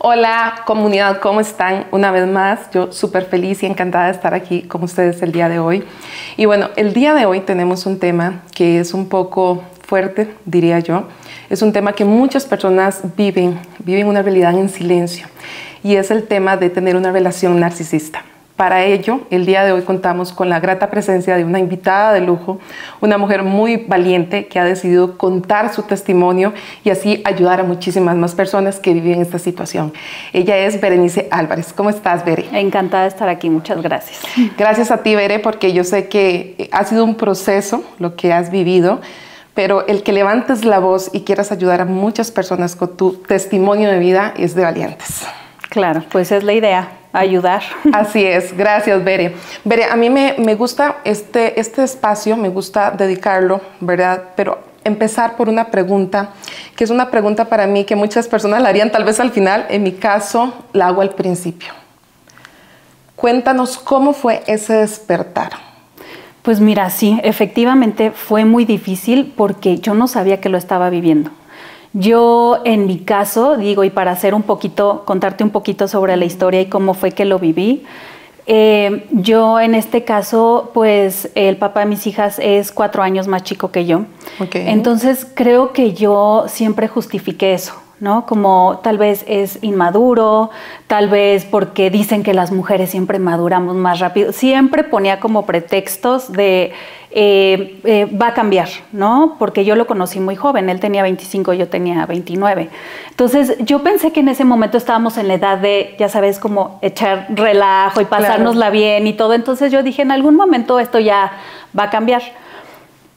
Hola comunidad, ¿cómo están? Una vez más, yo súper feliz y encantada de estar aquí con ustedes el día de hoy. Y bueno, el día de hoy tenemos un tema que es un poco fuerte, diría yo. Es un tema que muchas personas viven una realidad en silencio, y es el tema de tener una relación narcisista. Para ello, el día de hoy contamos con la grata presencia de una invitada de lujo, una mujer muy valiente que ha decidido contar su testimonio y así ayudar a muchísimas más personas que viven esta situación. Ella es Berenice Álvarez. ¿Cómo estás, Bere? Encantada de estar aquí, muchas gracias. Gracias a ti, Bere, porque yo sé que ha sido un proceso lo que has vivido, pero el que levantes la voz y quieras ayudar a muchas personas con tu testimonio de vida es de valientes. Claro, pues es la idea. Ayudar. Así es, gracias, Bere. Bere, a mí me gusta este espacio, me gusta dedicarlo, ¿verdad? Pero empezar por una pregunta, que es una pregunta para mí que muchas personas la harían tal vez al final, en mi caso la hago al principio. Cuéntanos cómo fue ese despertar. Pues mira, sí, efectivamente fue muy difícil porque yo no sabía que lo estaba viviendo. Yo, en mi caso, digo, y para hacer contarte un poquito sobre la historia y cómo fue que lo viví, yo en este caso, pues el papá de mis hijas es 4 años más chico que yo. Okay. Entonces creo que yo siempre justifiqué eso, ¿no? Como tal vez es inmaduro, tal vez porque dicen que las mujeres siempre maduramos más rápido. Siempre ponía como pretextos de va a cambiar, ¿no? Porque yo lo conocí muy joven, él tenía 25, yo tenía 29. Entonces yo pensé que en ese momento estábamos en la edad de, ya sabes, como echar relajo y pasárnosla bien y todo. Entonces yo dije, en algún momento esto ya va a cambiar.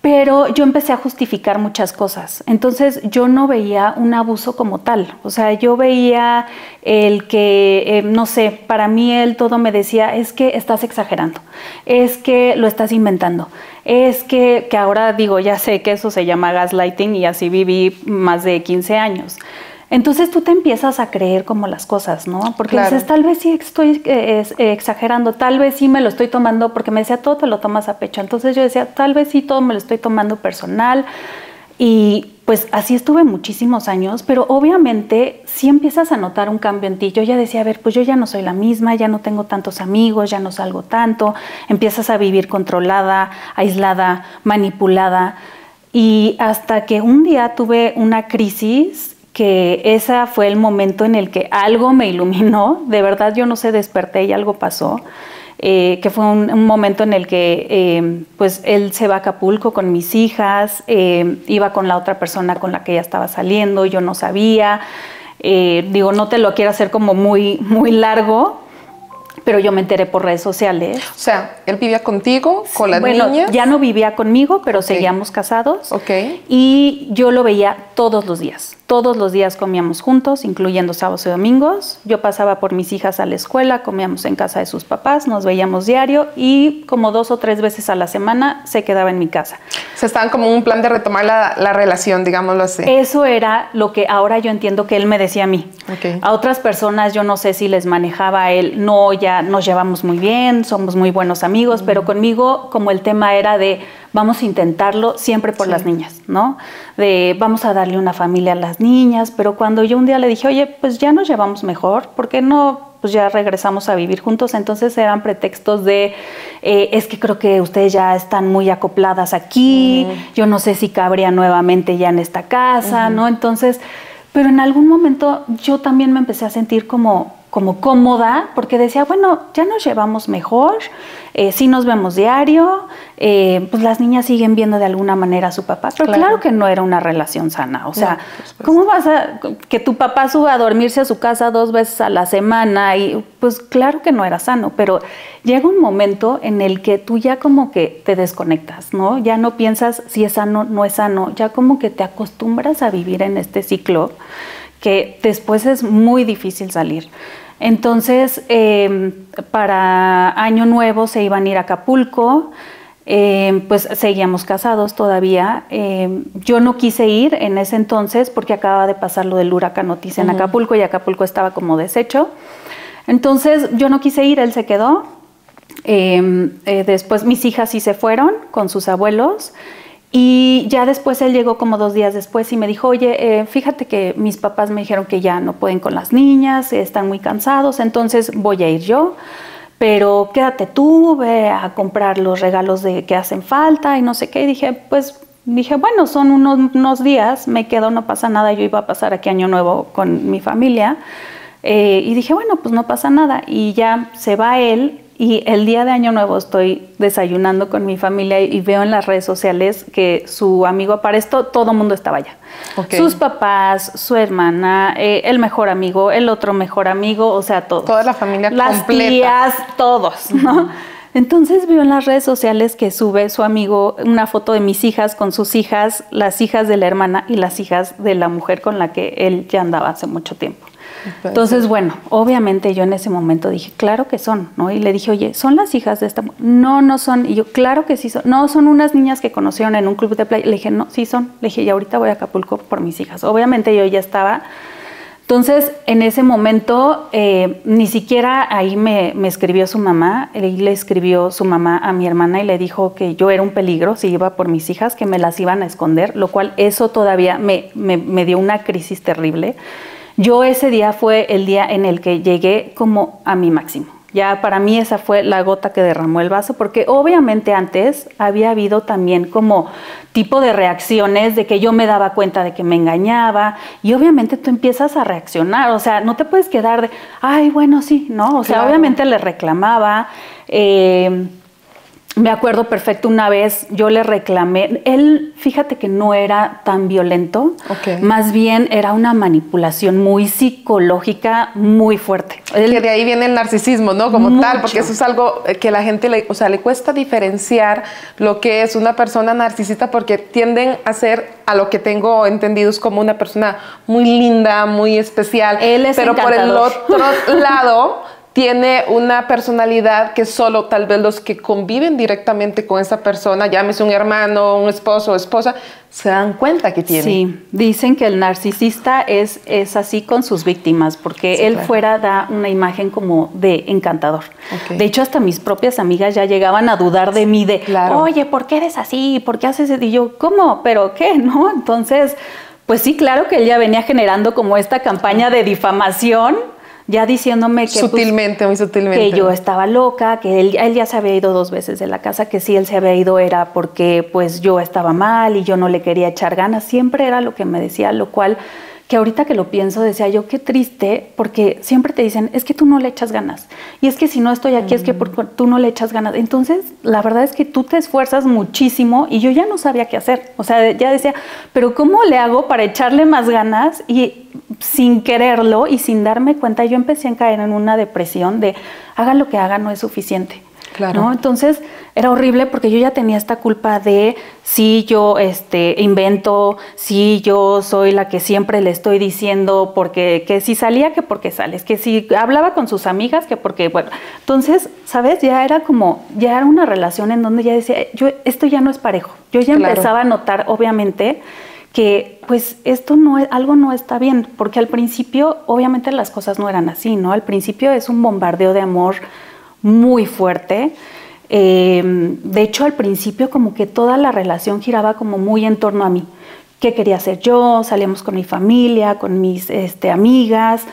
Pero yo empecé a justificar muchas cosas. Entonces yo no veía un abuso como tal. O sea, yo veía el que, no sé, para mí él todo me decía, es que estás exagerando, es que lo estás inventando, es que ahora digo, ya sé que eso se llama gaslighting y así viví más de 15 años. Entonces tú te empiezas a creer como las cosas, ¿no? Porque claro, dices, tal vez sí estoy exagerando, tal vez sí me lo estoy tomando, porque me decía, todo te lo tomas a pecho. Entonces yo decía, tal vez sí todo me lo estoy tomando personal. Y pues así estuve muchísimos años, pero obviamente sí empiezas a notar un cambio en ti. Yo ya decía, a ver, pues yo ya no soy la misma, ya no tengo tantos amigos, ya no salgo tanto. Empiezas a vivir controlada, aislada, manipulada. Y hasta que un día tuve una crisis, que ese fue el momento en el que algo me iluminó, de verdad yo no sé, desperté y algo pasó, que fue un momento en el que pues él se va a Acapulco con mis hijas, iba con la otra persona con la que ella estaba saliendo, yo no sabía, digo, no te lo quiero hacer como muy largo, pero yo me enteré por redes sociales. O sea, ¿él vivía contigo, con las niñas? Bueno, ya no vivía conmigo, pero seguíamos casados. Okay. Y yo lo veía todos los días. Todos los días comíamos juntos, incluyendo sábados y domingos. Yo pasaba por mis hijas a la escuela, comíamos en casa de sus papás, nos veíamos diario y como 2 o 3 veces a la semana se quedaba en mi casa. O sea, estaban como en un plan de retomar la relación, digámoslo así. Eso era lo que ahora yo entiendo que él me decía a mí. Okay. A otras personas yo no sé si les manejaba a él, no, ya nos llevamos muy bien, somos muy buenos amigos, pero conmigo como el tema era de vamos a intentarlo siempre por las niñas, ¿no? De vamos a darle una familia a las niñas, pero cuando yo un día le dije, oye, pues ya nos llevamos mejor, ¿por qué no? Pues ya regresamos a vivir juntos. Entonces eran pretextos de, es que creo que ustedes ya están muy acopladas aquí, yo no sé si cabría nuevamente ya en esta casa, ¿no? Entonces, pero en algún momento yo también me empecé a sentir como cómoda, porque decía, bueno, ya nos llevamos mejor, sí nos vemos diario, pues las niñas siguen viendo de alguna manera a su papá, pero claro que no era una relación sana, o sea, ¿cómo vas a que tu papá suba a dormirse a su casa 2 veces a la semana? Y pues claro que no era sano, pero llega un momento en el que tú ya como que te desconectas, ¿no? Ya no piensas si es sano, no es sano, ya como que te acostumbras a vivir en este ciclo que después es muy difícil salir. Entonces, para Año Nuevo se iban a ir a Acapulco, pues seguíamos casados todavía. Yo no quise ir en ese entonces porque acababa de pasar lo del huracán Otis en Acapulco y Acapulco estaba como deshecho. Entonces, yo no quise ir, él se quedó. Después mis hijas sí se fueron con sus abuelos. Y ya después él llegó como 2 días después y me dijo, oye, fíjate que mis papás me dijeron que ya no pueden con las niñas, están muy cansados, entonces voy a ir yo, pero quédate tú, ve a comprar los regalos que hacen falta y no sé qué. Y dije, bueno, son unos días, me quedo, no pasa nada, yo iba a pasar aquí Año Nuevo con mi familia. Y dije, bueno, pues no pasa nada. Y ya se va él. Y el día de Año Nuevo estoy desayunando con mi familia y veo en las redes sociales que su amigo, para esto todo el mundo estaba allá. Okay. Sus papás, su hermana, el mejor amigo, el otro mejor amigo, o sea, todos. Toda la familia las completa. Las tías, todos, ¿no? Entonces veo en las redes sociales que sube su amigo una foto de mis hijas con sus hijas, las hijas de la hermana y las hijas de la mujer con la que él ya andaba hace mucho tiempo. Entonces, bueno, obviamente yo en ese momento dije, claro que son, ¿no? Y le dije, oye, ¿son las hijas de esta mujer? No, no son. Y yo, claro que sí son. No, son unas niñas que conocieron en un club de playa. Le dije, no, sí son. Le dije, y ahorita voy a Acapulco por mis hijas. Obviamente yo ya estaba. Entonces, en ese momento, ni siquiera ahí me escribió su mamá. Ahí le escribió su mamá a mi hermana y le dijo que yo era un peligro si iba por mis hijas, que me las iban a esconder, lo cual eso todavía me dio una crisis terrible. Yo ese día fue el día en el que llegué como a mi máximo. Ya para mí esa fue la gota que derramó el vaso, porque obviamente antes había habido también como tipo de reacciones de que yo me daba cuenta de que me engañaba y obviamente tú empiezas a reaccionar, o sea, no te puedes quedar de, ay, bueno, sí, ¿no? O sea, claro. Obviamente le reclamaba. Me acuerdo perfecto, una vez yo le reclamé, él, fíjate que no era tan violento, okay. Más bien era una manipulación muy psicológica, muy fuerte. Que de ahí viene el narcisismo, ¿no? Como mucho. Tal, porque eso es algo que la gente le cuesta diferenciar lo que es una persona narcisista, porque tienden a ser, a lo que tengo entendido, es como una persona muy linda, muy especial. Él es pero encantador. Por el otro lado tiene una personalidad que solo tal vez los que conviven directamente con esa persona, llámese un hermano, un esposo o esposa, se dan cuenta que tiene. Sí, dicen que el narcisista es así con sus víctimas, porque sí, él claro. Fuera da una imagen como de encantador. Okay. De hecho, hasta mis propias amigas ya llegaban a dudar de mí, de, claro. Oye, ¿por qué eres así? ¿Por qué haces eso? Y yo, ¿cómo? ¿Pero qué? ¿No? Entonces, pues sí, claro que él ya venía generando como esta campaña de difamación, ya diciéndome que sutilmente, pues, muy sutilmente, que yo estaba loca, que él ya se había ido 2 veces de la casa, que si él se había ido era porque pues yo estaba mal y yo no le quería echar ganas, siempre era lo que me decía, lo cual que ahorita que lo pienso decía yo, qué triste, porque siempre te dicen, es que tú no le echas ganas, y es que si no estoy aquí es que tú no le echas ganas. Entonces la verdad es que tú te esfuerzas muchísimo y yo ya no sabía qué hacer, o sea, ya decía, pero ¿cómo le hago para echarle más ganas? Y sin quererlo y sin darme cuenta, yo empecé a caer en una depresión de haga lo que haga, no es suficiente. Claro. ¿No? Entonces era horrible porque yo ya tenía esta culpa de si yo invento, si yo soy la que siempre le estoy diciendo porque que si salía, que porque sales, que si hablaba con sus amigas, que porque, bueno, entonces, ¿sabes? Ya era una relación en donde ya decía, esto ya no es parejo. Yo ya claro. Empezaba a notar, obviamente, que pues algo no está bien, porque al principio obviamente las cosas no eran así, ¿no? Al principio es un bombardeo de amor muy fuerte. De hecho, al principio como que toda la relación giraba como muy en torno a mí. ¿Qué quería hacer yo? Salíamos con mi familia, con mis amigas,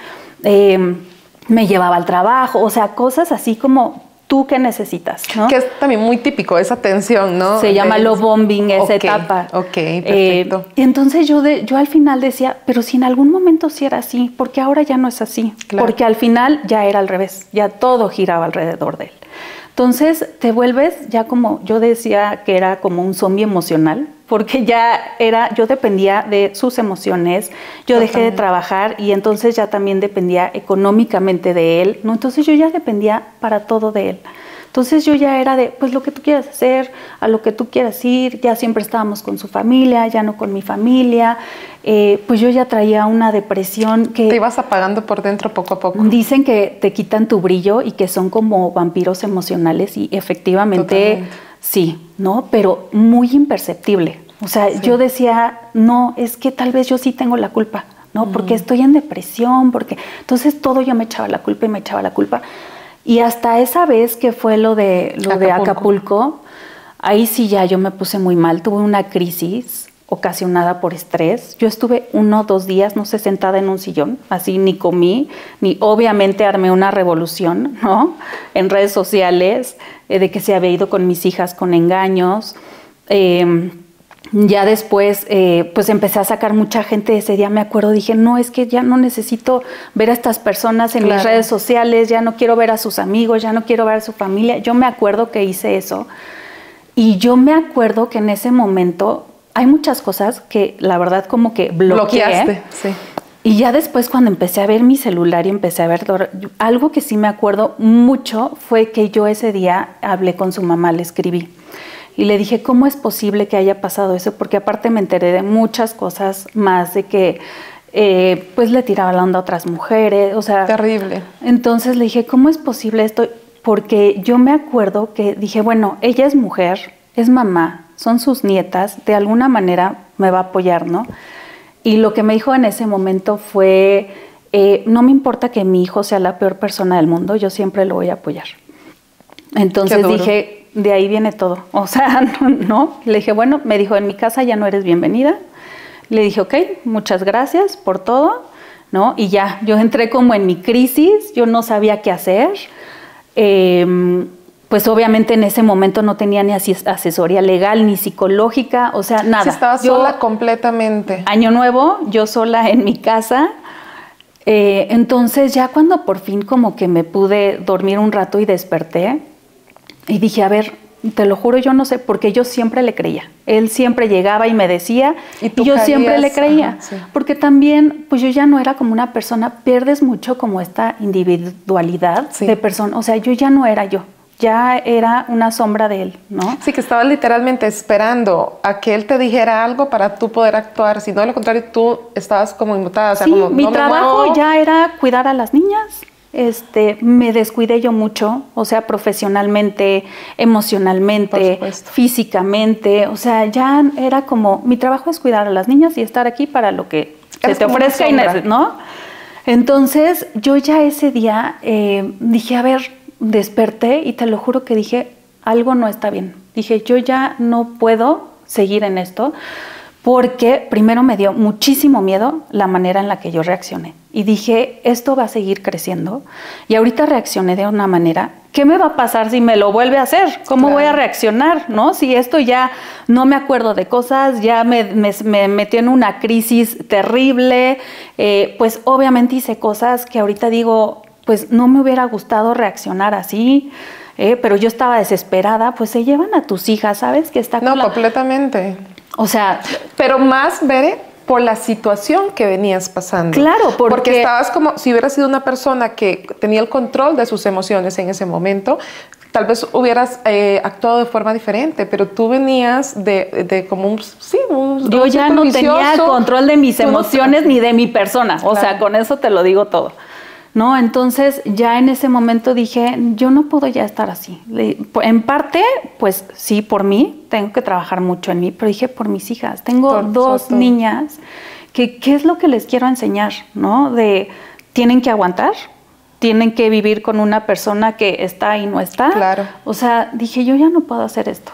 me llevaba al trabajo, o sea, cosas así como tú qué necesitas, ¿no? Que es también muy típico esa tensión, ¿no? Se llama love bombing, esa etapa. Ok, perfecto. Y entonces yo al final decía, pero si en algún momento sí era así, porque ahora ya no es así. Claro. Porque al final ya era al revés, ya todo giraba alrededor de él. Entonces te vuelves ya como, yo decía que era como un zombie emocional, porque yo dependía de sus emociones, yo dejé de trabajar y entonces ya también dependía económicamente de él, ¿no? Entonces yo ya dependía para todo de él. Entonces yo ya era de, pues lo que tú quieras hacer, a lo que tú quieras ir, ya siempre estábamos con su familia, ya no con mi familia, pues yo ya traía una depresión que... Te ibas apagando por dentro poco a poco. Dicen que te quitan tu brillo y que son como vampiros emocionales y efectivamente... Totalmente. Sí, ¿no? Pero muy imperceptible. O sea, sí. Yo decía, no, es que tal vez yo sí tengo la culpa, ¿no? Porque estoy en depresión, porque... Entonces todo yo me echaba la culpa y me echaba la culpa. Y hasta esa vez que fue lo de Acapulco, ahí sí ya yo me puse muy mal, tuve una crisis ocasionada por estrés. Yo estuve 1 o 2 días, no sé, sentada en un sillón, así ni comí, ni obviamente armé una revolución, ¿no? En redes sociales, de que se había ido con mis hijas con engaños. Ya después, pues empecé a sacar mucha gente ese día, me acuerdo, dije, no, es que ya no necesito ver a estas personas en mis redes sociales, ya no quiero ver a sus amigos, ya no quiero ver a su familia. Yo me acuerdo que hice eso. Y yo me acuerdo que en ese momento hay muchas cosas que la verdad como que bloqueaste, sí. Y ya después cuando empecé a ver mi celular y empecé a ver algo que sí me acuerdo mucho fue que yo ese día hablé con su mamá, le escribí y le dije, ¿cómo es posible que haya pasado eso? Porque aparte me enteré de muchas cosas más, de que pues le tiraba la onda a otras mujeres, o sea... Terrible. Entonces le dije, ¿cómo es posible esto? Porque yo me acuerdo que dije, bueno, ella es mujer, es mamá, son sus nietas, de alguna manera me va a apoyar, ¿no? Y lo que me dijo en ese momento fue, no me importa que mi hijo sea la peor persona del mundo, yo siempre lo voy a apoyar. Entonces dije, de ahí viene todo, o sea, no. Le dije, bueno, me dijo, en mi casa ya no eres bienvenida. Le dije, ok, muchas gracias por todo, ¿no? Y ya, yo entré como en mi crisis, yo no sabía qué hacer. Pues obviamente en ese momento no tenía ni asesoría legal ni psicológica, o sea, nada. Sí, estaba sola completamente. Año nuevo, yo sola en mi casa. Entonces ya cuando por fin como que me pude dormir un rato y desperté y dije, a ver, te lo juro, yo no sé, porque yo siempre le creía. Él siempre llegaba y me decía y yo siempre le creía. Ajá, sí. Porque también, pues yo ya no era como una persona, pierdes mucho como esta individualidad de persona, o sea, yo ya no era yo. Ya era una sombra de él, ¿no? Sí, que estabas literalmente esperando a que él te dijera algo para tú poder actuar. Si no, de lo contrario, tú estabas como inmutada. O sea, sí, como, mi trabajo ya era cuidar a las niñas. Me descuidé yo mucho, o sea, profesionalmente, emocionalmente, físicamente. O sea, ya era como, mi trabajo es cuidar a las niñas y estar aquí para lo que se te ofrezca, ¿no? Entonces, yo ya ese día dije, a ver, desperté y te lo juro que dije, algo no está bien. Dije, yo ya no puedo seguir en esto porque primero me dio muchísimo miedo la manera en la que yo reaccioné. Y dije, esto va a seguir creciendo. Y ahorita reaccioné de una manera, ¿qué me va a pasar si me lo vuelve a hacer? ¿Cómo voy a reaccionar? ¿No? Si esto ya no me acuerdo de cosas, ya me metió en una crisis terrible, pues obviamente hice cosas que ahorita digo, pues no me hubiera gustado reaccionar así, pero yo estaba desesperada, pues se llevan a tus hijas, ¿sabes? Que está con completamente. O sea... Pero más, Bere, por la situación que venías pasando. Claro, porque estabas como, si hubieras sido una persona que tenía el control de sus emociones en ese momento, tal vez hubieras actuado de forma diferente, pero tú venías de como un... Sí, yo ya no tenía control de mis emociones ni de mi persona, o sea, con eso te lo digo todo. ¿No? Entonces ya en ese momento dije, yo no puedo ya estar así. En parte, pues sí, por mí, tengo que trabajar mucho en mí, pero dije por mis hijas. Tengo 2 niñas que ¿qué es lo que les quiero enseñar? ¿No? Tienen que aguantar, tienen que vivir con una persona que está y no está. Claro. O sea, dije, yo ya no puedo hacer esto.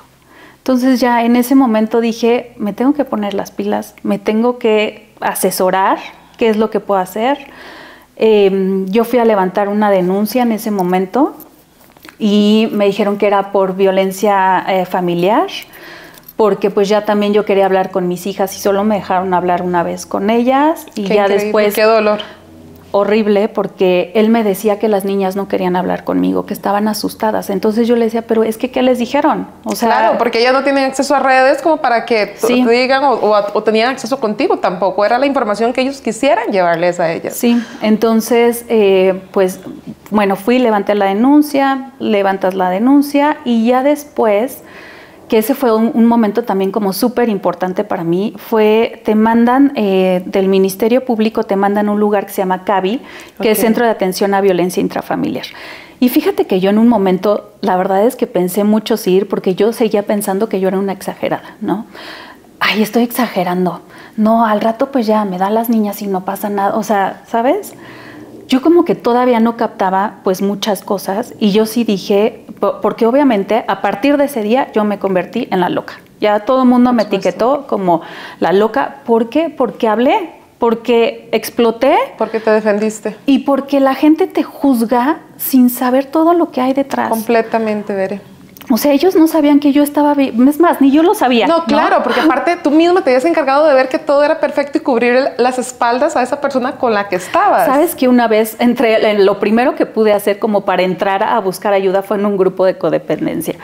Entonces ya en ese momento dije, me tengo que poner las pilas, me tengo que asesorar qué es lo que puedo hacer. Yo fui a levantar una denuncia en ese momento y me dijeron que era por violencia familiar, porque pues ya también yo quería hablar con mis hijas y solo me dejaron hablar una vez con ellas y ya después... ¡Qué dolor! Horrible, porque él me decía que las niñas no querían hablar conmigo, que estaban asustadas. Entonces yo le decía, pero es que ¿qué les dijeron? O sea, claro, porque ellas no tienen acceso a redes como para que te digan o tenían acceso contigo tampoco. Era la información que ellos quisieran llevarles a ellas. Sí, entonces, pues, bueno, levanté la denuncia, levantas la denuncia y ya después... que ese fue un momento también como súper importante para mí, te mandan del Ministerio Público, te mandan a un lugar que se llama CAVI, que es Centro de Atención a Violencia Intrafamiliar. Y fíjate que yo en un momento, la verdad es que pensé mucho si ir, porque yo seguía pensando que yo era una exagerada, ¿no? Ay, estoy exagerando. No, al rato pues ya me da las niñas y no pasa nada. O sea, ¿sabes? Yo como que todavía no captaba pues muchas cosas y yo sí dije, porque obviamente a partir de ese día yo me convertí en la loca. Ya todo el mundo me etiquetó como la loca. ¿Por qué? Porque hablé, porque exploté. Porque te defendiste. Y porque la gente te juzga sin saber todo lo que hay detrás. Completamente, Bere. O sea, ellos no sabían que yo estaba bien. Es más, ni yo lo sabía. No, claro, porque aparte tú misma te habías encargado de ver que todo era perfecto y cubrir las espaldas a esa persona con la que estabas. Sabes que una vez entré, lo primero que pude hacer como para entrar a buscar ayuda fue en un grupo de codependencia.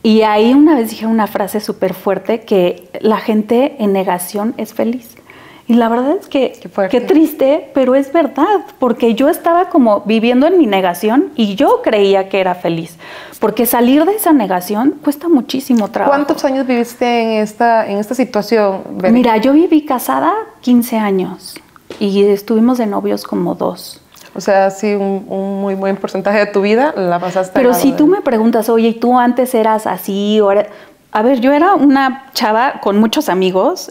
Y ahí una vez dije una frase súper fuerte, que la gente en negación es feliz. Y la verdad es que qué triste, pero es verdad, porque yo estaba como viviendo en mi negación y yo creía que era feliz, porque salir de esa negación cuesta muchísimo trabajo. ¿Cuántos años viviste en esta situación, Bere? Mira, yo viví casada 15 años y estuvimos de novios como 2. O sea, sí, un muy buen porcentaje de tu vida la pasaste. Pero si tú me preguntas, oye, ¿y tú antes eras así? A ver, yo era una chava con muchos amigos.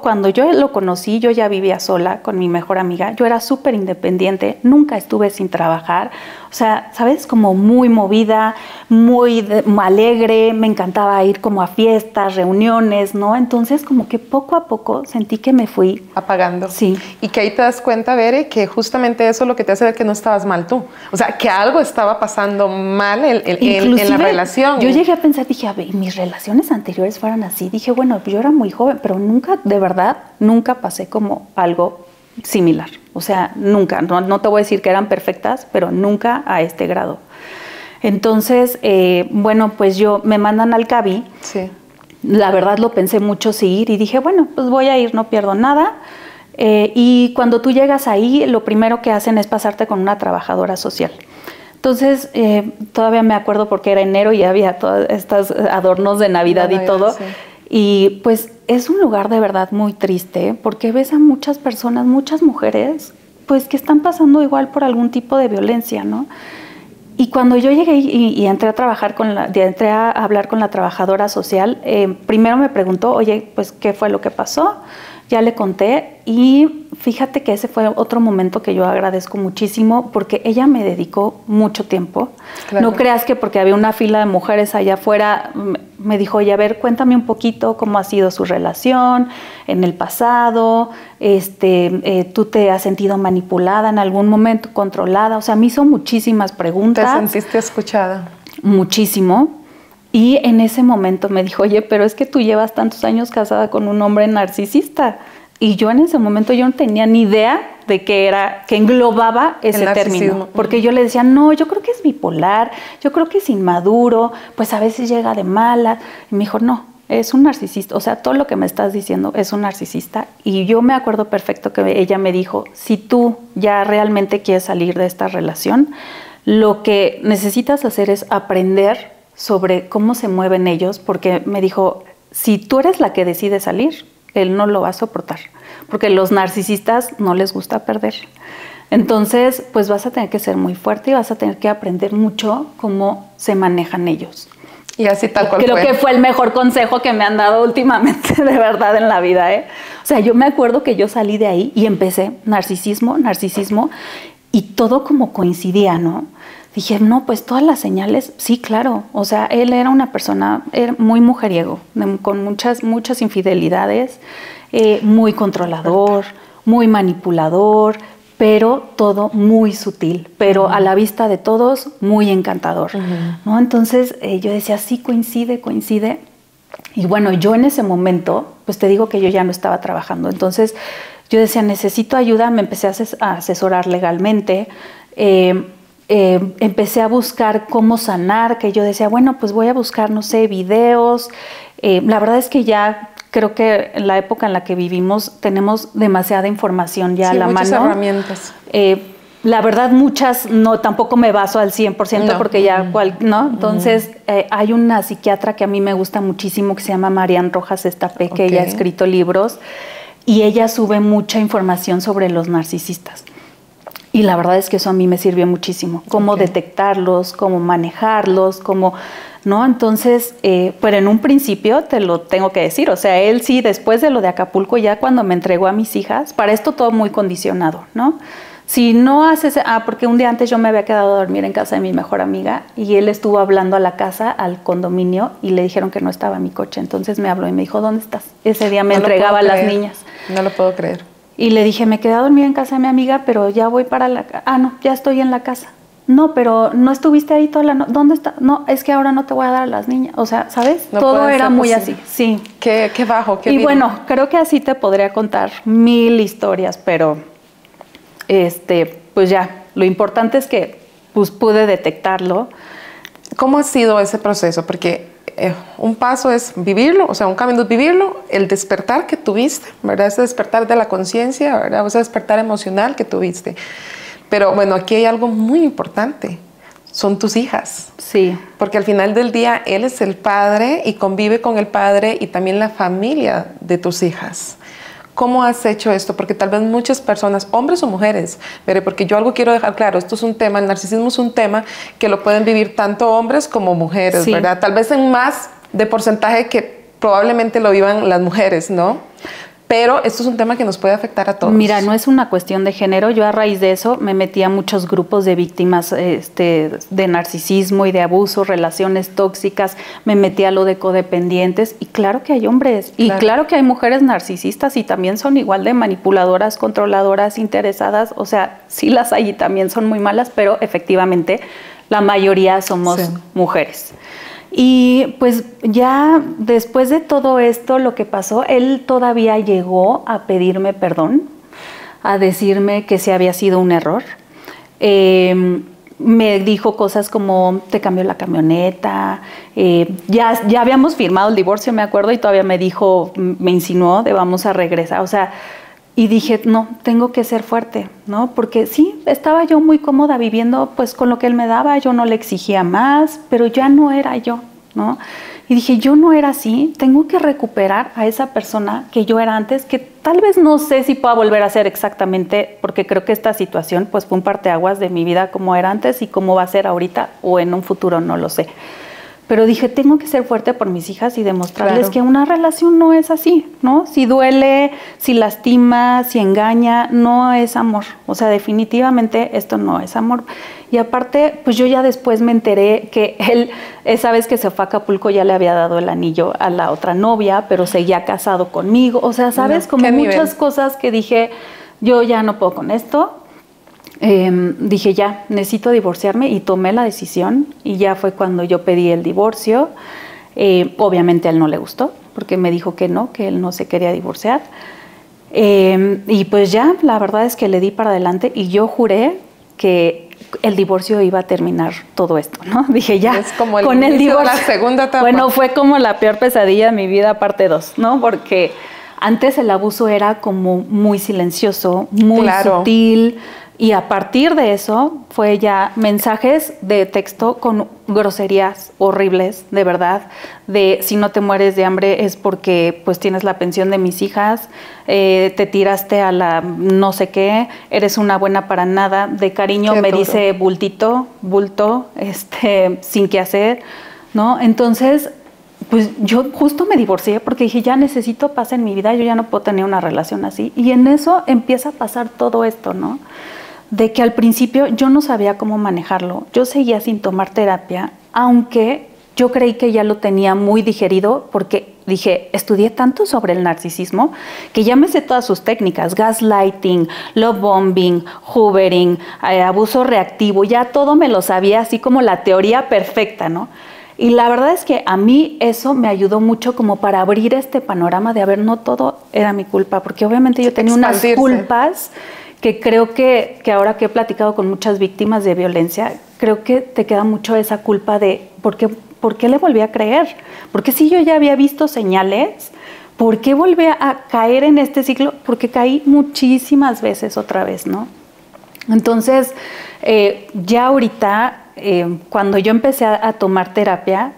Cuando yo lo conocí, yo ya vivía sola con mi mejor amiga. Yo era súper independiente, nunca estuve sin trabajar. O sea, ¿sabes? Como muy movida, muy alegre. Me encantaba ir como a fiestas, reuniones, ¿no? Entonces, como que poco a poco sentí que me fui apagando. Sí. Y que ahí te das cuenta, Bere, que justamente eso es lo que te hace ver que no estabas mal tú. O sea, que algo estaba pasando mal en la relación. Yo llegué a pensar, dije, a ver, mis relaciones anteriores fueran así. Dije, bueno, yo era muy joven, pero nunca, de verdad, nunca pasé como algo similar. O sea, nunca. No te voy a decir que eran perfectas, pero nunca a este grado. Entonces, bueno, pues me mandan al CABI. Sí. La verdad lo pensé mucho sí ir y dije, bueno, pues voy a ir, no pierdo nada. Y cuando tú llegas ahí, lo primero que hacen es pasarte con una trabajadora social. Entonces, todavía me acuerdo porque era enero y había todos estos adornos de Navidad y todo. Sí. Y pues es un lugar de verdad muy triste porque ves a muchas personas, muchas mujeres, pues que están pasando igual por algún tipo de violencia, ¿no? Y cuando yo llegué y entré a trabajar entré a hablar con la trabajadora social, primero me preguntó, oye, pues, ¿qué fue lo que pasó? Ya le conté y fíjate que ese fue otro momento que yo agradezco muchísimo porque ella me dedicó mucho tiempo. Claro. No creas que porque había una fila de mujeres allá afuera, me dijo, oye, a ver, cuéntame un poquito cómo ha sido su relación en el pasado, tú te has sentido manipulada en algún momento, controlada, o sea, me hizo muchísimas preguntas. ¿Te sentiste escuchada? Muchísimo. Y en ese momento me dijo, oye, pero es que tú llevas tantos años casada con un hombre narcisista. Y yo en ese momento yo no tenía ni idea de qué englobaba ese término. Porque yo le decía, no, yo creo que es bipolar, yo creo que es inmaduro, pues a veces llega de mala. Y me dijo, no, es un narcisista. O sea, todo lo que me estás diciendo es un narcisista. Y yo me acuerdo perfecto que ella me dijo, si tú ya realmente quieres salir de esta relación, lo que necesitas hacer es aprender sobre cómo se mueven ellos, porque me dijo, si tú eres la que decide salir, él no lo va a soportar, porque los narcisistas no les gusta perder. Entonces, pues vas a tener que ser muy fuerte y vas a tener que aprender mucho cómo se manejan ellos. Y así tal cual Creo que fue el mejor consejo que me han dado últimamente, de verdad, en la vida, ¿eh? O sea, yo me acuerdo que yo salí de ahí y empecé narcisismo, y todo como coincidía, ¿no? Dije, no, pues todas las señales, sí, claro. O sea, él era una persona muy mujeriego, con muchas infidelidades, muy controlador, muy manipulador, pero todo muy sutil, pero a la vista de todos muy encantador, ¿no? Entonces yo decía, sí, coincide. Y bueno, yo en ese momento, pues te digo que yo ya no estaba trabajando. Entonces yo decía, necesito ayuda, me empecé a asesorar legalmente, empecé a buscar cómo sanar, que yo decía, bueno, pues voy a buscar, no sé, videos. La verdad es que ya creo que en la época en la que vivimos tenemos demasiada información ya a la mano. Muchas herramientas. La verdad, muchas, no, tampoco me baso al 100% porque ya, ¿no? Entonces, hay una psiquiatra que a mí me gusta muchísimo que se llama Marian Rojas Estapé, que ella ha escrito libros y ella sube mucha información sobre los narcisistas. Y la verdad es que eso a mí me sirvió muchísimo, cómo detectarlos, cómo manejarlos, cómo, ¿no? Entonces, pero en un principio te lo tengo que decir, o sea, él sí, después de lo de Acapulco, ya cuando me entregó a mis hijas, para esto todo muy condicionado, ¿no? Si no haces, porque un día antes yo me había quedado a dormir en casa de mi mejor amiga y él estuvo hablando a la casa, al condominio, y le dijeron que no estaba mi coche. Entonces me habló y me dijo, ¿dónde estás? Ese día me entregaba a las niñas. No lo puedo creer. Y le dije, me quedé a dormir en casa de mi amiga, pero ya voy para la casa. Ah, no, ya estoy en la casa. No, pero no estuviste ahí toda la noche. ¿Dónde está? No, es que ahora no te voy a dar a las niñas. O sea, ¿sabes? No todo era muy posible. así, sí. Qué bajo, qué Y vil. bueno, creo que así te podría contar 1000 historias, pero pues ya, lo importante es que pues, pude detectarlo. ¿Cómo ha sido ese proceso? Porque un paso es vivirlo, o sea, un camino es vivirlo, el despertar que tuviste, ¿verdad? Ese despertar de la conciencia, ¿verdad? Ese despertar emocional que tuviste. Pero bueno, aquí hay algo muy importante, son tus hijas. Sí. Porque al final del día, él es el padre y convive con el padre y también la familia de tus hijas. ¿Cómo has hecho esto? Porque tal vez muchas personas, hombres o mujeres, pero porque yo algo quiero dejar claro, esto es un tema, el narcisismo es un tema que lo pueden vivir tanto hombres como mujeres, sí. ¿verdad? Tal vez en más de porcentaje que probablemente lo vivan las mujeres, ¿no? Pero esto es un tema que nos puede afectar a todos. Mira, no es una cuestión de género. Yo a raíz de eso me metí a muchos grupos de víctimas de narcisismo y de abuso, relaciones tóxicas. Me metí a lo de codependientes. Y claro que hay hombres. Y claro que hay mujeres narcisistas y también son igual de manipuladoras, controladoras, interesadas. O sea, sí las hay y también son muy malas, pero efectivamente la mayoría somos mujeres. Y pues ya después de todo esto, lo que pasó, él todavía llegó a pedirme perdón, a decirme que sí había sido un error. Me dijo cosas como, te cambió la camioneta, ya habíamos firmado el divorcio, me acuerdo, y todavía me dijo, me insinuó de vamos a regresar, o sea, y dije, no, tengo que ser fuerte, ¿no? Porque sí, estaba yo muy cómoda viviendo pues con lo que él me daba, yo no le exigía más, pero ya no era yo, ¿no? Y dije, yo no era así, tengo que recuperar a esa persona que yo era antes, que tal vez no sé si pueda volver a ser exactamente, porque creo que esta situación pues fue un parteaguas de mi vida como era antes y cómo va a ser ahorita o en un futuro, no lo sé. Pero dije, tengo que ser fuerte por mis hijas y demostrarles que una relación no es así, ¿no? Si duele, si lastima, si engaña, no es amor. O sea, definitivamente esto no es amor. Y aparte, pues yo ya después me enteré que él, esa vez que se fue a Acapulco, ya le había dado el anillo a la otra novia, pero seguía casado conmigo. O sea, ¿sabes? Como muchas cosas que dije, yo ya no puedo con esto. Dije ya, necesito divorciarme y tomé la decisión y ya fue cuando yo pedí el divorcio. Obviamente a él no le gustó porque me dijo que él no se quería divorciar. Y pues ya, la verdad es que le di para adelante y yo juré que el divorcio iba a terminar todo esto, ¿no? Dije ya, es como el con el divorcio. La segunda etapa. Bueno, fue como la peor pesadilla de mi vida, parte 2, ¿no? Porque antes el abuso era como muy silencioso, muy sutil. Y a partir de eso fue ya mensajes de texto con groserías horribles, de verdad, de si no te mueres de hambre es porque pues tienes la pensión de mis hijas, te tiraste a la no sé qué, eres una buena para nada, de cariño me dice bultito, bulto, sin qué hacer, ¿no? Entonces, pues yo justo me divorcié porque dije, ya necesito paz en mi vida, yo ya no puedo tener una relación así. Y en eso empieza a pasar todo esto, ¿no? De que al principio yo no sabía cómo manejarlo. Yo seguía sin tomar terapia, aunque yo creí que ya lo tenía muy digerido porque dije, estudié tanto sobre el narcisismo que ya me sé todas sus técnicas, gaslighting, love bombing, hoovering, abuso reactivo, ya todo me lo sabía, así como la teoría perfecta, ¿no? Y la verdad es que a mí eso me ayudó mucho como para abrir este panorama de, a ver, no todo era mi culpa, porque obviamente yo tenía unas culpas que creo que ahora que he platicado con muchas víctimas de violencia, creo que te queda mucho esa culpa de ¿por qué le volví a creer? Porque si yo ya había visto señales, ¿por qué volví a caer en este ciclo? Porque caí muchísimas veces otra vez, ¿no? Entonces, ya ahorita, cuando yo empecé a tomar terapia,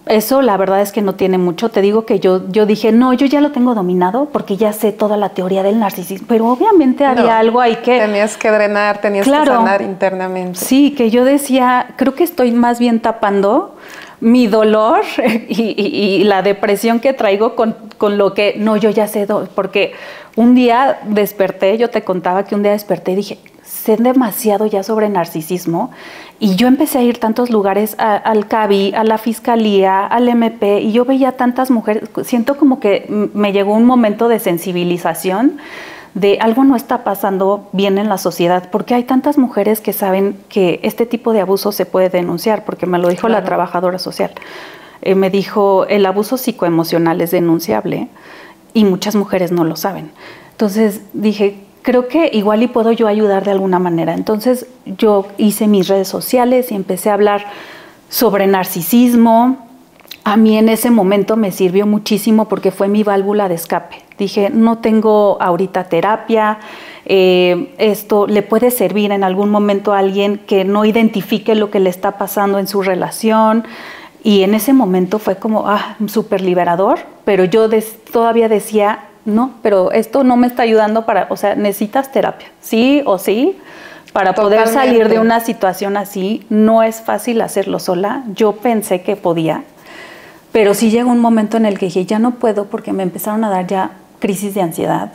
eso la verdad es que no tiene mucho. Te digo que yo dije, no, yo ya lo tengo dominado porque ya sé toda la teoría del narcisismo, pero obviamente había algo ahí que... Tenías que drenar, tenías que sanar internamente. Sí, que yo decía, creo que estoy más bien tapando mi dolor y la depresión que traigo con lo que, no, yo ya sé, porque un día desperté, yo te contaba que un día desperté y dije, sé demasiado ya sobre narcisismo y yo empecé a ir a tantos lugares, al CABI, a la Fiscalía, al MP, y yo veía tantas mujeres, siento como que me llegó un momento de sensibilización de algo no está pasando bien en la sociedad, porque hay tantas mujeres que saben que este tipo de abuso se puede denunciar, porque me lo dijo la trabajadora social. Me dijo, el abuso psicoemocional es denunciable y muchas mujeres no lo saben. Entonces dije, creo que igual y puedo yo ayudar de alguna manera. Entonces yo hice mis redes sociales y empecé a hablar sobre narcisismo. A mí en ese momento me sirvió muchísimo porque fue mi válvula de escape. Dije, no tengo ahorita terapia, esto le puede servir en algún momento a alguien que no identifique lo que le está pasando en su relación. Y en ese momento fue como, súper liberador, pero yo todavía decía, no, pero esto no me está ayudando o sea, necesitas terapia, sí o sí, para poder salir de una situación así. No es fácil hacerlo sola. Yo pensé que podía, pero sí llegó un momento en el que dije, ya no puedo, porque me empezaron a dar ya crisis de ansiedad,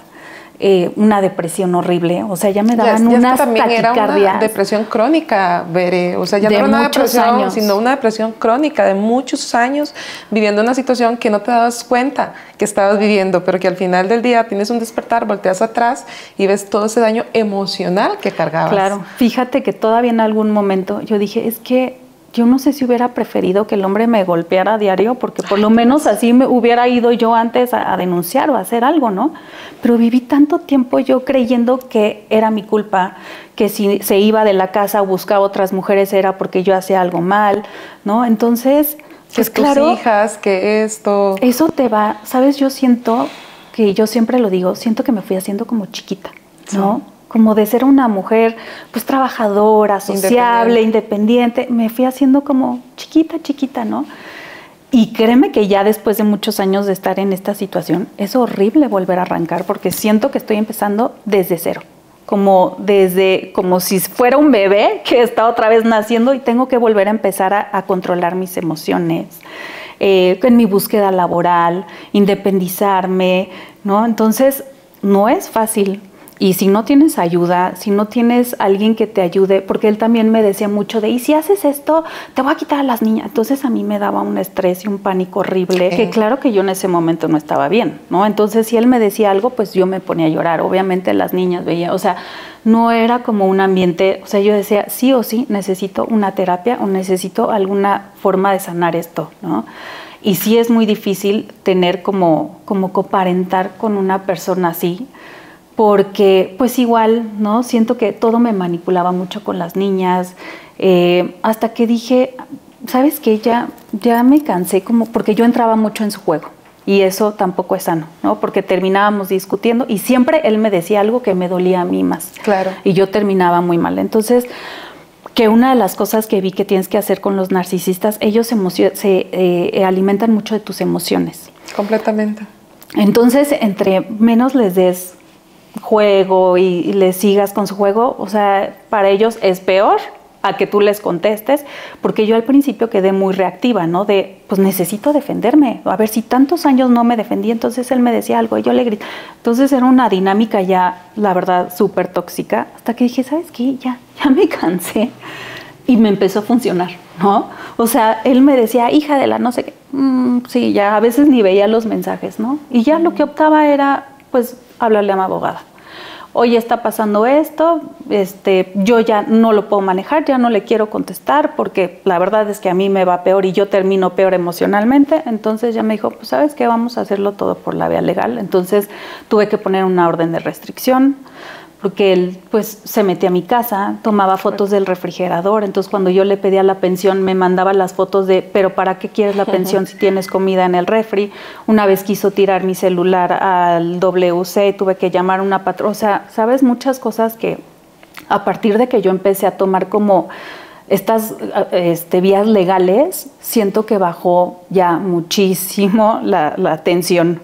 una depresión horrible, o sea, ya me daban unas también taquicardias. Era una depresión crónica, Bere, o sea, ya no era una depresión, sino una depresión crónica de muchos años viviendo una situación que no te dabas cuenta que estabas viviendo, pero que al final del día tienes un despertar, volteas atrás y ves todo ese daño emocional que cargabas. Claro, fíjate que todavía en algún momento yo dije, es que yo no sé si hubiera preferido que el hombre me golpeara a diario, porque por lo menos así me hubiera ido yo antes a denunciar o a hacer algo, ¿no? Pero viví tanto tiempo yo creyendo que era mi culpa, que si se iba de la casa o buscaba otras mujeres era porque yo hacía algo mal, ¿no? Entonces, pues claro, tus hijas, que esto... Eso te va, ¿sabes? Yo siento, que yo siempre lo digo, siento que me fui haciendo como chiquita, ¿no? Sí. Como de ser una mujer pues trabajadora, sociable, independiente, me fui haciendo como chiquita, ¿no? Y créeme que ya después de muchos años de estar en esta situación, es horrible volver a arrancar, porque siento que estoy empezando desde cero, como si fuera un bebé que está otra vez naciendo y tengo que volver a empezar a controlar mis emociones, en mi búsqueda laboral, independizarme, ¿no? Entonces, no es fácil. Y si no tienes ayuda, si no tienes alguien que te ayude, porque él también me decía mucho de, y si haces esto, te voy a quitar a las niñas. Entonces a mí me daba un estrés y un pánico horrible, que claro que yo en ese momento no estaba bien, ¿no? Entonces si él me decía algo, pues yo me ponía a llorar. Obviamente las niñas veían, o sea, no era como un ambiente, o sea, yo decía, sí o sí, necesito una terapia o necesito alguna forma de sanar esto, ¿no? Y sí es muy difícil tener como coparentar con una persona así, porque pues igual, ¿no? Siento que todo me manipulaba mucho con las niñas, hasta que dije, ¿sabes qué? Ya me cansé, porque yo entraba mucho en su juego y eso tampoco es sano, ¿no? Porque terminábamos discutiendo y siempre él me decía algo que me dolía a mí más. Claro. Y yo terminaba muy mal. Entonces, que una de las cosas que vi que tienes que hacer con los narcisistas, ellos se alimentan mucho de tus emociones. Completamente. Entonces, entre menos les des juego y les sigas con su juego, o sea, para ellos es peor a que tú les contestes, porque yo al principio quedé muy reactiva, ¿no? De, pues necesito defenderme, a ver si tantos años no me defendí, entonces él me decía algo y yo le grité. Entonces era una dinámica ya, la verdad, súper tóxica, hasta que dije, ¿sabes qué? Ya me cansé y me empezó a funcionar, ¿no? O sea, él me decía, hija de la no sé qué, sí, ya a veces ni veía los mensajes, ¿no? Y ya lo que optaba era, pues, hablarle a mi abogada. Oye, está pasando esto, yo ya no lo puedo manejar, ya no le quiero contestar porque la verdad es que a mí me va peor y yo termino peor emocionalmente. Entonces ya me dijo, pues ¿sabes qué? Vamos a hacerlo todo por la vía legal. Entonces tuve que poner una orden de restricción porque él pues se metía a mi casa, tomaba fotos del refrigerador. Entonces cuando yo le pedía la pensión me mandaba las fotos de, pero ¿para qué quieres la pensión si tienes comida en el refri? Una vez quiso tirar mi celular al WC, tuve que llamar a una patrona. O sea, sabes, muchas cosas que a partir de que yo empecé a tomar como estas vías legales, siento que bajó ya muchísimo la tensión.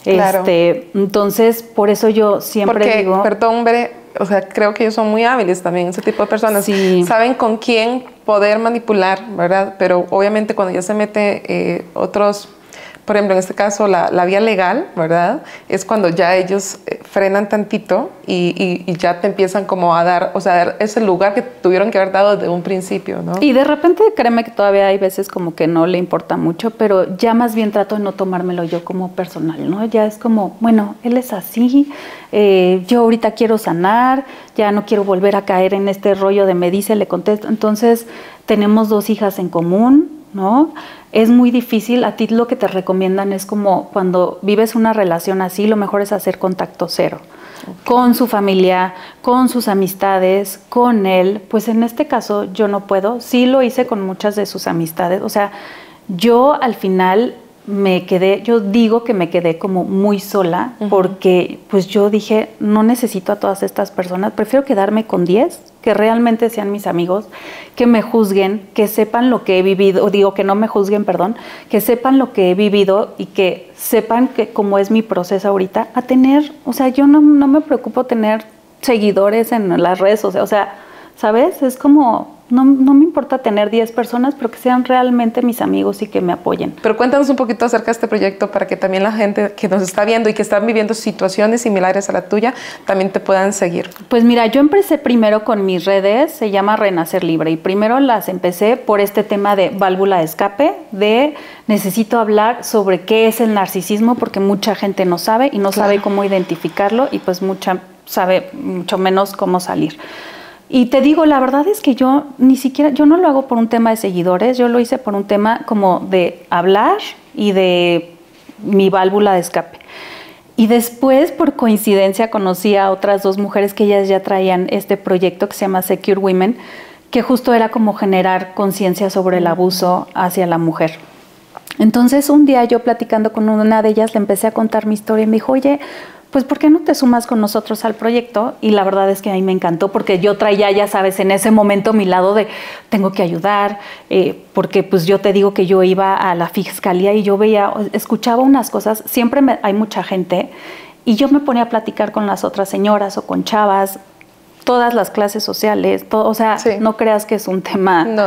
Claro. Entonces, por eso yo siempre digo... Perdón, Bere, o sea, creo que ellos son muy hábiles también, ese tipo de personas. Sí. Saben con quién poder manipular, ¿verdad? Pero obviamente cuando ya se mete otros por ejemplo, en este caso, la vía legal, ¿verdad? Es cuando ya ellos frenan tantito y ya te empiezan como a dar, o sea, es el lugar que tuvieron que haber dado desde un principio, ¿no? Y de repente, créeme que todavía hay veces como que no le importa mucho, pero ya más bien trato de no tomármelo yo como personal, ¿no? Ya es como, bueno, él es así, yo ahorita quiero sanar, ya no quiero volver a caer en este rollo de me dice, le contesto. Entonces, tenemos 2 hijas en común, ¿no? Es muy difícil, a ti lo que te recomiendan es como cuando vives una relación así, lo mejor es hacer contacto cero. Con su familia, con sus amistades, con él. Pues en este caso yo no puedo. Sí lo hice con muchas de sus amistades. O sea, yo al final yo digo que me quedé como muy sola, porque pues yo dije, no necesito a todas estas personas, prefiero quedarme con 10 que realmente sean mis amigos, que me juzguen, que sepan lo que he vivido, o digo que no me juzguen, perdón, que sepan lo que he vivido y que sepan que cómo es mi proceso ahorita, a tener, o sea, yo no me preocupo tener seguidores en las redes sociales, o sea, ¿sabes? Es como, no me importa tener 10 personas, pero que sean realmente mis amigos y que me apoyen. Pero cuéntanos un poquito acerca de este proyecto para que también la gente que nos está viendo y que están viviendo situaciones similares a la tuya, también te puedan seguir. Pues mira, yo empecé primero con mis redes, se llama Renacer Libre, y primero las empecé por este tema de válvula de escape, de necesito hablar sobre qué es el narcisismo, porque mucha gente no sabe y no sabe cómo identificarlo, y pues sabe mucho menos cómo salir. Y te digo, la verdad es que yo no lo hago por un tema de seguidores, yo lo hice por un tema como de hablar y de mi válvula de escape. Y después, por coincidencia, conocí a otras 2 mujeres que ellas ya traían este proyecto que se llama Secure Women, que justo era como generar conciencia sobre el abuso hacia la mujer. Entonces, un día yo platicando con una de ellas, le empecé a contar mi historia y me dijo, oye, pues ¿por qué no te sumas con nosotros al proyecto? Y la verdad es que a mí me encantó porque yo traía, ya sabes, en ese momento mi lado de tengo que ayudar, porque pues yo te digo que yo iba a la fiscalía y yo escuchaba unas cosas, siempre hay mucha gente, y yo me ponía a platicar con las otras señoras o con chavas, todas las clases sociales, o sea, no creas que es un tema... No.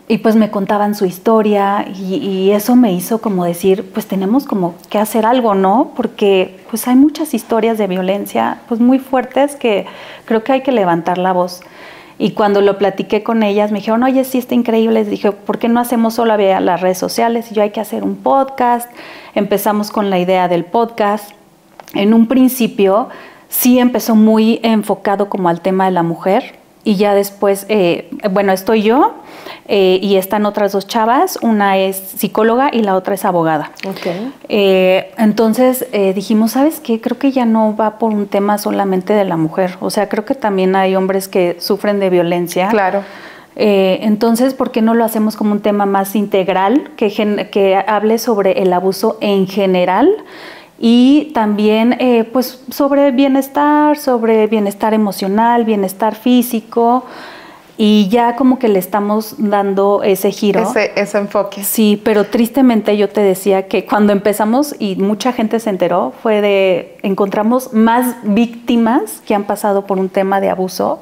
Y pues me contaban su historia y eso me hizo como decir, pues tenemos como que hacer algo, ¿no? Porque pues hay muchas historias de violencia pues muy fuertes que creo que hay que levantar la voz. Y cuando lo platiqué con ellas me dijeron, oye, sí está increíble. Les dije, ¿por qué no hacemos solo a las redes sociales? Y yo, hay que hacer un podcast. Empezamos con la idea del podcast. En un principio sí empezó muy enfocado como al tema de la mujer. Y ya después, bueno, estoy yo y están otras 2 chavas, una es psicóloga y la otra es abogada. Okay. Entonces dijimos, ¿sabes qué? Creo que ya no va por un tema solamente de la mujer, o sea, creo que también hay hombres que sufren de violencia. Claro. Entonces, ¿por qué no lo hacemos como un tema más integral, que hable sobre el abuso en general? Y también pues sobre bienestar emocional, bienestar físico, y ya como que le estamos dando ese giro. Ese enfoque. Sí, pero tristemente yo te decía que cuando empezamos y mucha gente se enteró, encontramos más víctimas que han pasado por un tema de abuso,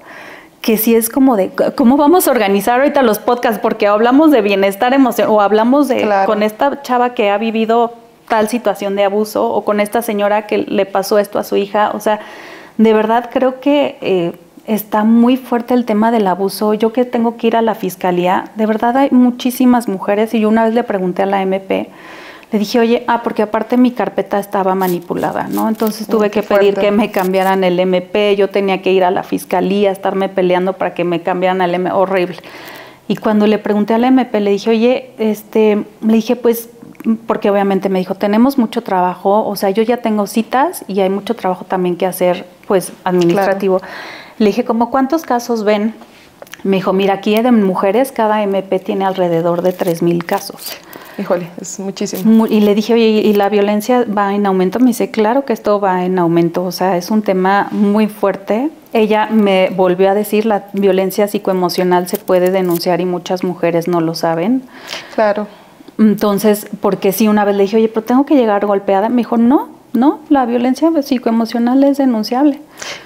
que sí es como de, ¿cómo vamos a organizar ahorita los podcasts? Porque hablamos de bienestar emocional, o hablamos de con esta chava que ha vivido tal situación de abuso, o con esta señora que le pasó esto a su hija. O sea, de verdad creo que está muy fuerte el tema del abuso. Yo que tengo que ir a la fiscalía, de verdad hay muchísimas mujeres, y yo una vez le pregunté a la MP, le dije, oye, porque aparte mi carpeta estaba manipulada, ¿no? Entonces tuve que pedir que me cambiaran el MP, yo tenía que ir a la fiscalía, estarme peleando para que me cambiaran el MP, horrible. Y cuando le pregunté a la MP, le dije, oye, le dije, pues, porque obviamente me dijo, tenemos mucho trabajo, o sea, yo ya tengo citas y hay mucho trabajo también que hacer, pues, administrativo. Claro. Le dije, ¿cómo cuántos casos ven? Me dijo, mira, aquí de mujeres cada MP tiene alrededor de 3,000 casos. Híjole, es muchísimo. Y le dije, oye, ¿y la violencia va en aumento? Me dice, claro que esto va en aumento, o sea, es un tema muy fuerte. Ella me volvió a decir, la violencia psicoemocional se puede denunciar y muchas mujeres no lo saben. Claro. Entonces, porque sí, una vez le dije, oye, pero tengo que llegar golpeada. Me dijo, no, la violencia psicoemocional es denunciable.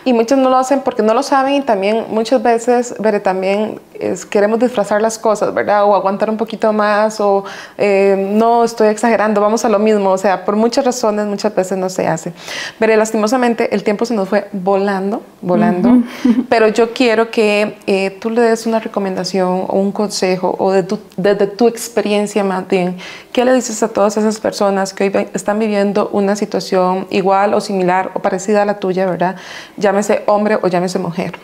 Y muchos no lo hacen porque no lo saben, y también muchas veces, también queremos disfrazar las cosas, ¿verdad? O aguantar un poquito más, o no, estoy exagerando, vamos a lo mismo. O sea, por muchas razones, muchas veces no se hace. Pero lastimosamente el tiempo se nos fue volando, pero yo quiero que tú le des una recomendación o un consejo, o desde tu experiencia más bien, ¿qué le dices a todas esas personas que hoy están viviendo una situación igual o similar o parecida a la tuya, ¿verdad? Llámese hombre o llámese mujer.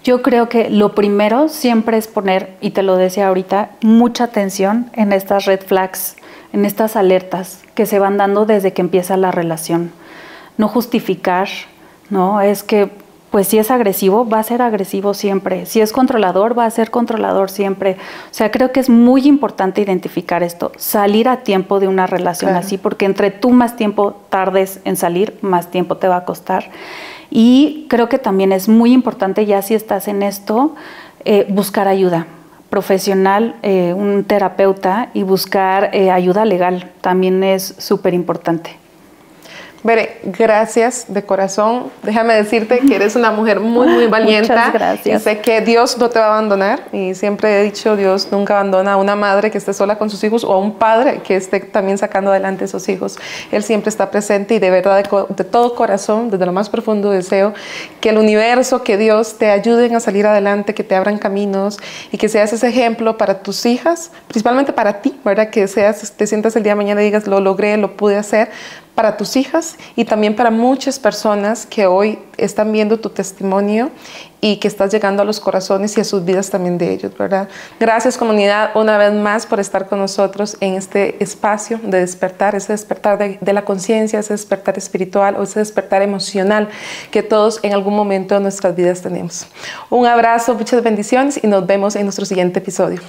Yo creo que lo primero siempre es poner, y te lo decía ahorita, mucha atención en estas red flags, en estas alertas que se van dando desde que empieza la relación. No justificar, ¿no? Es que, pues si es agresivo, va a ser agresivo siempre. Si es controlador, va a ser controlador siempre. O sea, creo que es muy importante identificar esto, salir a tiempo de una relación así, porque entre tú más tiempo tardes en salir, más tiempo te va a costar. Y creo que también es muy importante, ya si estás en esto, buscar ayuda profesional, un terapeuta, y buscar ayuda legal. También es súper importante. Bere, gracias de corazón. Déjame decirte que eres una mujer muy, muy valiente. Muchas gracias. Y sé que Dios no te va a abandonar. Y siempre he dicho, Dios nunca abandona a una madre que esté sola con sus hijos o a un padre que esté también sacando adelante a sus hijos. Él siempre está presente y de verdad, de todo corazón, desde lo más profundo deseo que el universo, que Dios te ayuden a salir adelante, que te abran caminos y que seas ese ejemplo para tus hijas, principalmente para ti, ¿verdad? Que te sientas el día de mañana y digas, lo logré, lo pude hacer, para tus hijas y también para muchas personas que hoy están viendo tu testimonio y que estás llegando a los corazones y a sus vidas también de ellos, ¿verdad? Gracias, comunidad, una vez más por estar con nosotros en este espacio de despertar, ese despertar de la conciencia, ese despertar espiritual o ese despertar emocional que todos en algún momento de nuestras vidas tenemos. Un abrazo, muchas bendiciones y nos vemos en nuestro siguiente episodio.